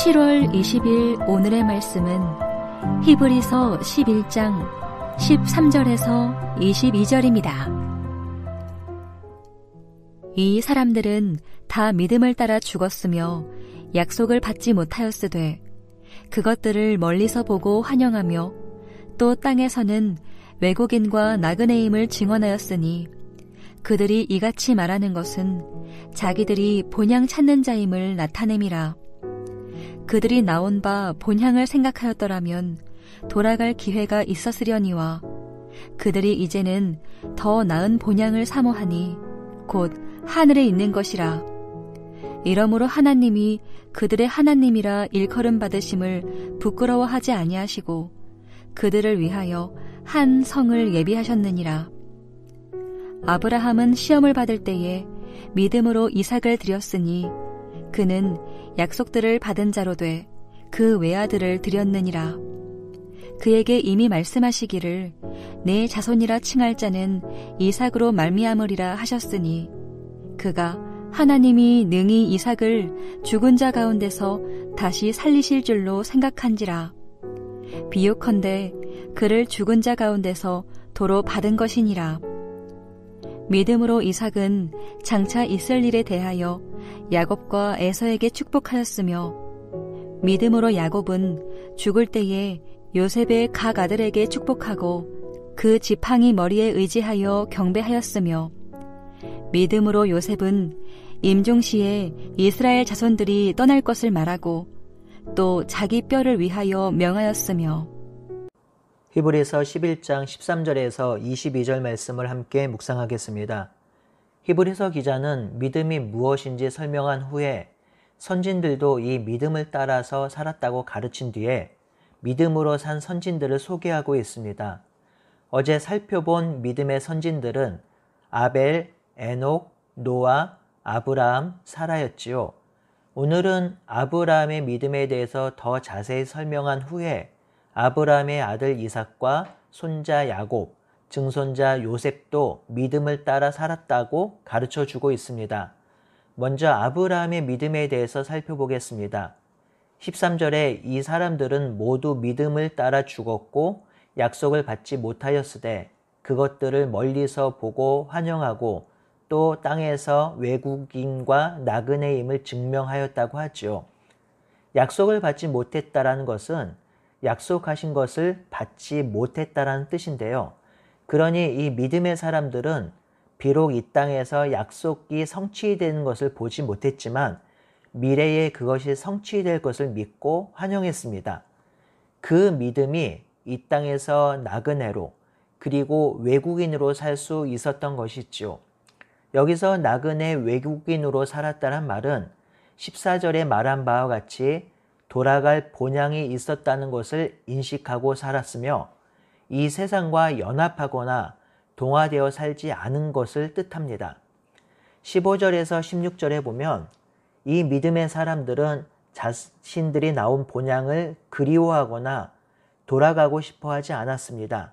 7월 20일 오늘의 말씀은 히브리서 11장 13절에서 22절입니다. 이 사람들은 다 믿음을 따라 죽었으며 약속을 받지 못하였으되 그것들을 멀리서 보고 환영하며 또 땅에서는 외국인과 나그네임을 증언하였으니 그들이 이같이 말하는 것은 자기들이 본향 찾는 자임을 나타냄이라. 그들이 나온 바 본향을 생각하였더라면 돌아갈 기회가 있었으려니와 그들이 이제는 더 나은 본향을 사모하니 곧 하늘에 있는 것이라. 이러므로 하나님이 그들의 하나님이라 일컬음 받으심을 부끄러워하지 아니하시고 그들을 위하여 한 성을 예비하셨느니라. 아브라함은 시험을 받을 때에 믿음으로 이삭을 드렸으니 그는 약속들을 받은 자로 돼 그 외아들을 드렸느니라. 그에게 이미 말씀하시기를 내 자손이라 칭할 자는 이삭으로 말미암으리라 하셨으니 그가 하나님이 능히 이삭을 죽은 자 가운데서 다시 살리실 줄로 생각한지라. 비유컨대 그를 죽은 자 가운데서 도로 받은 것이니라. 믿음으로 이삭은 장차 있을 일에 대하여 야곱과 에서에게 축복하였으며 믿음으로 야곱은 죽을 때에 요셉의 각 아들에게 축복하고 그 지팡이 머리에 의지하여 경배하였으며 믿음으로 요셉은 임종시에 이스라엘 자손들이 떠날 것을 말하고 또 자기 뼈를 위하여 명하였으며. 히브리서 11장 13절에서 22절 말씀을 함께 묵상하겠습니다. 히브리서 기자는 믿음이 무엇인지 설명한 후에 선진들도 이 믿음을 따라서 살았다고 가르친 뒤에 믿음으로 산 선진들을 소개하고 있습니다. 어제 살펴본 믿음의 선진들은 아벨, 에녹, 노아, 아브라함, 사라였지요. 오늘은 아브라함의 믿음에 대해서 더 자세히 설명한 후에 아브라함의 아들 이삭과 손자 야곱, 증손자 요셉도 믿음을 따라 살았다고 가르쳐주고 있습니다. 먼저 아브라함의 믿음에 대해서 살펴보겠습니다. 13절에 이 사람들은 모두 믿음을 따라 죽었고 약속을 받지 못하였으되 그것들을 멀리서 보고 환영하고 또 땅에서 외국인과 나그네임을 증명하였다고 하지요. 약속을 받지 못했다라는 것은 약속하신 것을 받지 못했다라는 뜻인데요. 그러니 이 믿음의 사람들은 비록 이 땅에서 약속이 성취되는 것을 보지 못했지만 미래에 그것이 성취될 것을 믿고 환영했습니다. 그 믿음이 이 땅에서 나그네로 그리고 외국인으로 살 수 있었던 것이지요. 여기서 나그네 외국인으로 살았다는 말은 14절에 말한 바와 같이 돌아갈 본향이 있었다는 것을 인식하고 살았으며 이 세상과 연합하거나 동화되어 살지 않은 것을 뜻합니다. 15절에서 16절에 보면 이 믿음의 사람들은 자신들이 나온 본향을 그리워하거나 돌아가고 싶어 하지 않았습니다.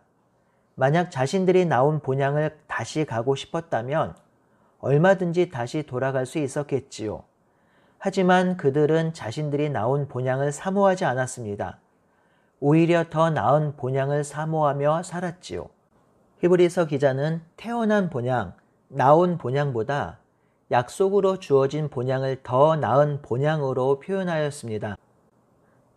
만약 자신들이 나온 본향을 다시 가고 싶었다면 얼마든지 다시 돌아갈 수 있었겠지요. 하지만 그들은 자신들이 나온 본향을 사모하지 않았습니다. 오히려 더 나은 본향을 사모하며 살았지요. 히브리서 기자는 태어난 본향, 나온 본향보다 약속으로 주어진 본향을 더 나은 본향으로 표현하였습니다.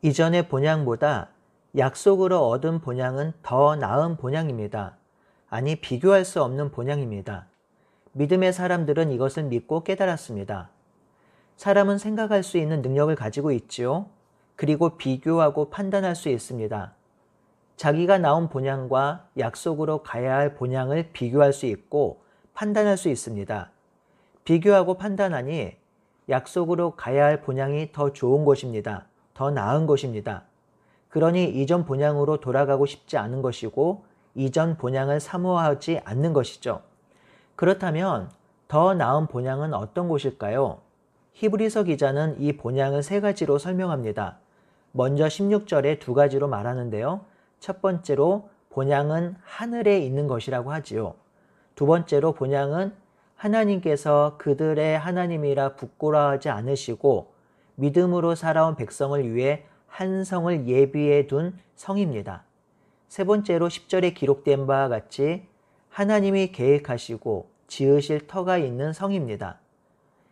이전의 본향보다 약속으로 얻은 본향은 더 나은 본향입니다. 아니, 비교할 수 없는 본향입니다. 믿음의 사람들은 이것을 믿고 깨달았습니다. 사람은 생각할 수 있는 능력을 가지고 있지요. 그리고 비교하고 판단할 수 있습니다. 자기가 나온 본향과 약속으로 가야 할 본향을 비교할 수 있고 판단할 수 있습니다. 비교하고 판단하니 약속으로 가야 할 본향이 더 좋은 것입니다. 더 나은 것입니다. 그러니 이전 본향으로 돌아가고 싶지 않은 것이고 이전 본향을 사모하지 않는 것이죠. 그렇다면 더 나은 본향은 어떤 것일까요? 히브리서 기자는 이 본향을 세 가지로 설명합니다. 먼저 16절에 두 가지로 말하는데요. 첫 번째로 본향은 하늘에 있는 것이라고 하지요. 두 번째로 본향은 하나님께서 그들의 하나님이라 부끄러워하지 않으시고 믿음으로 살아온 백성을 위해 한 성을 예비해 둔 성입니다. 세 번째로 10절에 기록된 바와 같이 하나님이 계획하시고 지으실 터가 있는 성입니다.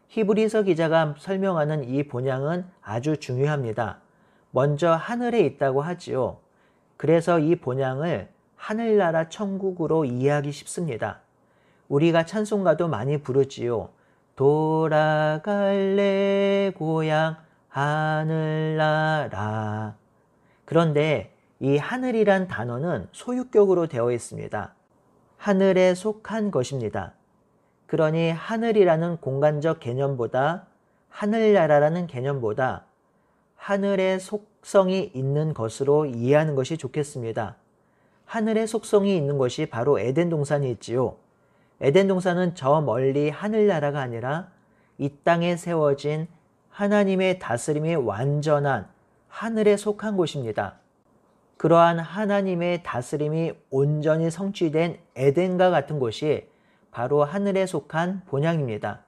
히브리서 기자가 설명하는 이 본향은 아주 중요합니다. 먼저 하늘에 있다고 하지요. 그래서 이 본향을 하늘나라 천국으로 이해하기 쉽습니다. 우리가 찬송가도 많이 부르지요. 돌아갈래 고향 하늘나라. 그런데 이 하늘이란 단어는 소유격으로 되어 있습니다. 하늘에 속한 것입니다. 그러니 하늘이라는 공간적 개념보다 하늘나라라는 개념보다 하늘의 속성이 있는 것으로 이해하는 것이 좋겠습니다. 하늘의 속성이 있는 것이 바로 에덴 동산이 있지요. 에덴 동산은 저 멀리 하늘나라가 아니라 이 땅에 세워진 하나님의 다스림이 완전한 하늘에 속한 곳입니다. 그러한 하나님의 다스림이 온전히 성취된 에덴과 같은 곳이 바로 하늘에 속한 본향입니다.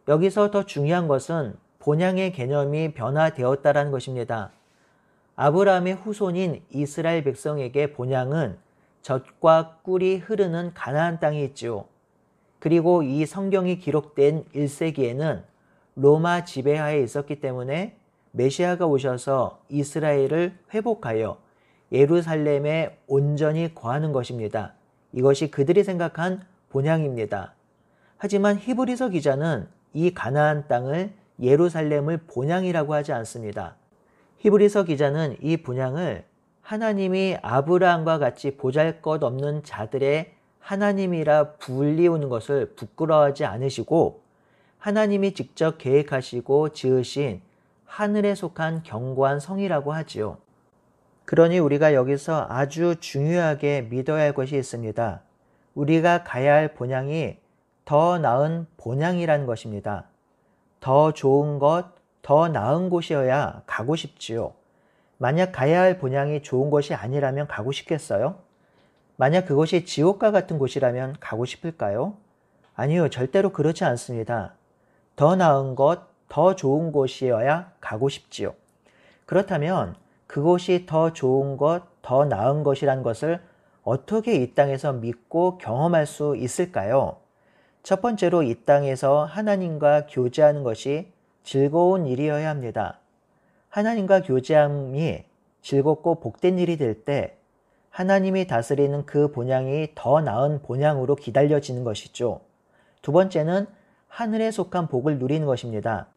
여기서 더 중요한 것은 본향의 개념이 변화되었다는 것입니다. 아브라함의 후손인 이스라엘 백성에게 본향은 젖과 꿀이 흐르는 가나안 땅이 있지요. 그리고 이 성경이 기록된 1세기에는 로마 지배하에 있었기 때문에 메시아가 오셔서 이스라엘을 회복하여 예루살렘에 온전히 거하는 것입니다. 이것이 그들이 생각한 본향입니다. 하지만 히브리서 기자는 이 가나안 땅을 예루살렘을 본향이라고 하지 않습니다. 히브리서 기자는 이 본향을 하나님이 아브라함과 같이 보잘것없는 자들의 하나님이라 불리우는 것을 부끄러워하지 않으시고 하나님이 직접 계획하시고 지으신 하늘에 속한 견고한 성이라고 하지요. 그러니 우리가 여기서 아주 중요하게 믿어야 할 것이 있습니다. 우리가 가야 할 본향이 더 나은 본향이라는 것입니다. 더 좋은 것, 더 나은 곳이어야 가고 싶지요. 만약 가야 할 본향이 좋은 것이 아니라면 가고 싶겠어요? 만약 그것이 지옥과 같은 곳이라면 가고 싶을까요? 아니요, 절대로 그렇지 않습니다. 더 나은 것, 더 좋은 곳이어야 가고 싶지요. 그렇다면 그곳이 더 좋은 것, 더 나은 것이란 것을 어떻게 이 땅에서 믿고 경험할 수 있을까요? 첫 번째로 이 땅에서 하나님과 교제하는 것이 즐거운 일이어야 합니다. 하나님과 교제함이 즐겁고 복된 일이 될 때 하나님이 다스리는 그 본향이 더 나은 본향으로 기다려지는 것이죠. 두 번째는 하늘에 속한 복을 누리는 것입니다.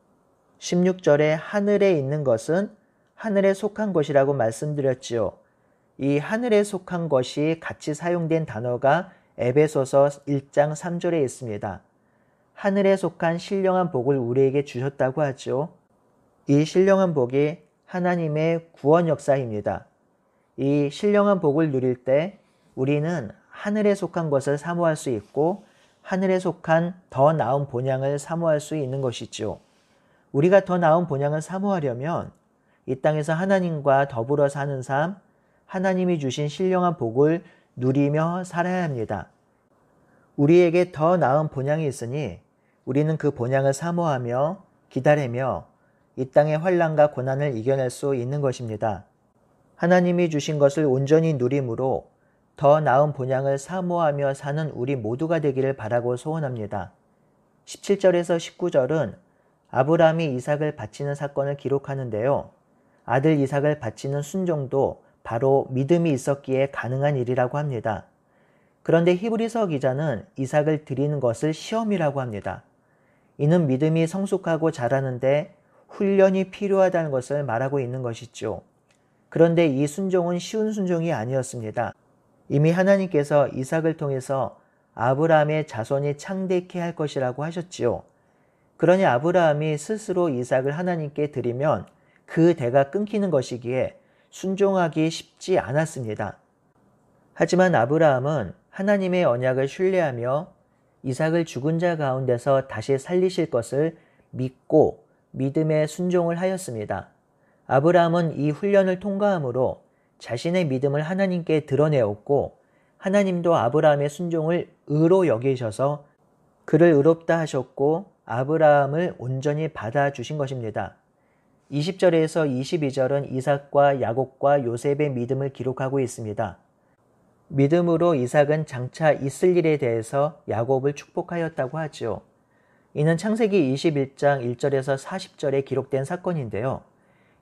16절에 하늘에 있는 것은 하늘에 속한 것이라고 말씀드렸지요. 이 하늘에 속한 것이 같이 사용된 단어가 에베소서 1장 3절에 있습니다. 하늘에 속한 신령한 복을 우리에게 주셨다고 하죠. 이 신령한 복이 하나님의 구원 역사입니다. 이 신령한 복을 누릴 때 우리는 하늘에 속한 것을 사모할 수 있고 하늘에 속한 더 나은 본향을 사모할 수 있는 것이죠. 우리가 더 나은 본향을 사모하려면 이 땅에서 하나님과 더불어 사는 삶, 하나님이 주신 신령한 복을 누리며 살아야 합니다. 우리에게 더 나은 본향이 있으니 우리는 그 본향을 사모하며 기다리며 이 땅의 환난과 고난을 이겨낼 수 있는 것입니다. 하나님이 주신 것을 온전히 누림으로 더 나은 본향을 사모하며 사는 우리 모두가 되기를 바라고 소원합니다. 17절에서 19절은 아브라함이 이삭을 바치는 사건을 기록하는데요. 아들 이삭을 바치는 순종도 바로 믿음이 있었기에 가능한 일이라고 합니다. 그런데 히브리서 기자는 이삭을 드리는 것을 시험이라고 합니다. 이는 믿음이 성숙하고 자라는데 훈련이 필요하다는 것을 말하고 있는 것이죠. 그런데 이 순종은 쉬운 순종이 아니었습니다. 이미 하나님께서 이삭을 통해서 아브라함의 자손이 창대케 할 것이라고 하셨지요. 그러니 아브라함이 스스로 이삭을 하나님께 드리면 그 대가 끊기는 것이기에 순종하기 쉽지 않았습니다. 하지만 아브라함은 하나님의 언약을 신뢰하며 이삭을 죽은 자 가운데서 다시 살리실 것을 믿고 믿음에 순종을 하였습니다. 아브라함은 이 훈련을 통과함으로 자신의 믿음을 하나님께 드러내었고 하나님도 아브라함의 순종을 의로 여기셔서 그를 의롭다 하셨고 아브라함을 온전히 받아주신 것입니다. 20절에서 22절은 이삭과 야곱과 요셉의 믿음을 기록하고 있습니다. 믿음으로 이삭은 장차 있을 일에 대해서 야곱을 축복하였다고 하죠. 이는 창세기 21장 1절에서 40절에 기록된 사건인데요.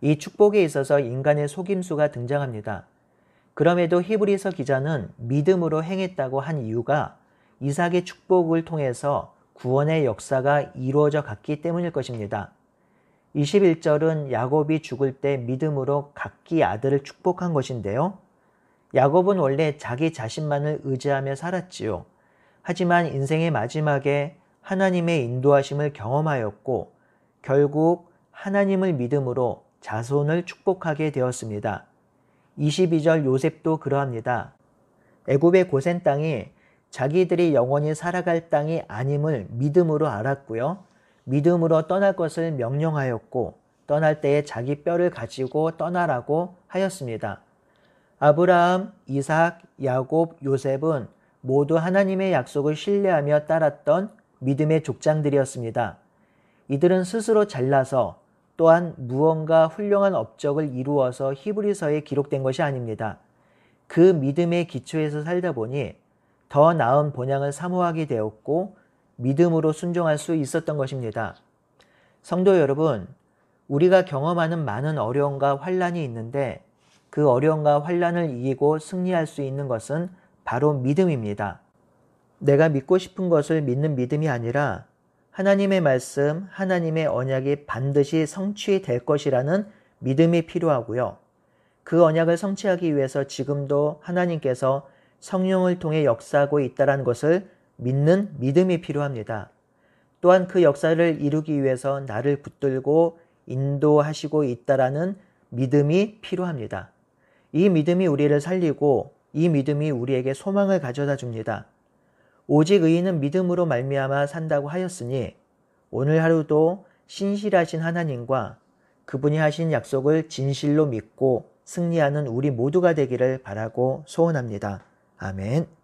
이 축복에 있어서 인간의 속임수가 등장합니다. 그럼에도 히브리서 기자는 믿음으로 행했다고 한 이유가 이삭의 축복을 통해서 구원의 역사가 이루어져 갔기 때문일 것입니다. 21절은 야곱이 죽을 때 믿음으로 각기 아들을 축복한 것인데요. 야곱은 원래 자기 자신만을 의지하며 살았지요. 하지만 인생의 마지막에 하나님의 인도하심을 경험하였고 결국 하나님을 믿음으로 자손을 축복하게 되었습니다. 22절 요셉도 그러합니다. 애굽의 고센 땅이 자기들이 영원히 살아갈 땅이 아님을 믿음으로 알았고요. 믿음으로 떠날 것을 명령하였고 떠날 때에 자기 뼈를 가지고 떠나라고 하였습니다. 아브라함, 이삭, 야곱, 요셉은 모두 하나님의 약속을 신뢰하며 따랐던 믿음의 족장들이었습니다. 이들은 스스로 잘나서 또한 무언가 훌륭한 업적을 이루어서 히브리서에 기록된 것이 아닙니다. 그 믿음의 기초에서 살다 보니 더 나은 본향을 사모하게 되었고 믿음으로 순종할 수 있었던 것입니다. 성도 여러분, 우리가 경험하는 많은 어려움과 환난이 있는데 그 어려움과 환난을 이기고 승리할 수 있는 것은 바로 믿음입니다. 내가 믿고 싶은 것을 믿는 믿음이 아니라 하나님의 말씀, 하나님의 언약이 반드시 성취될 것이라는 믿음이 필요하고요. 그 언약을 성취하기 위해서 지금도 하나님께서 성령을 통해 역사하고 있다는 것을 믿는 믿음이 필요합니다. 또한 그 역사를 이루기 위해서 나를 붙들고 인도하시고 있다는 믿음이 필요합니다. 이 믿음이 우리를 살리고 이 믿음이 우리에게 소망을 가져다 줍니다. 오직 의인은 믿음으로 말미암아 산다고 하였으니 오늘 하루도 신실하신 하나님과 그분이 하신 약속을 진실로 믿고 승리하는 우리 모두가 되기를 바라고 소원합니다. 아멘.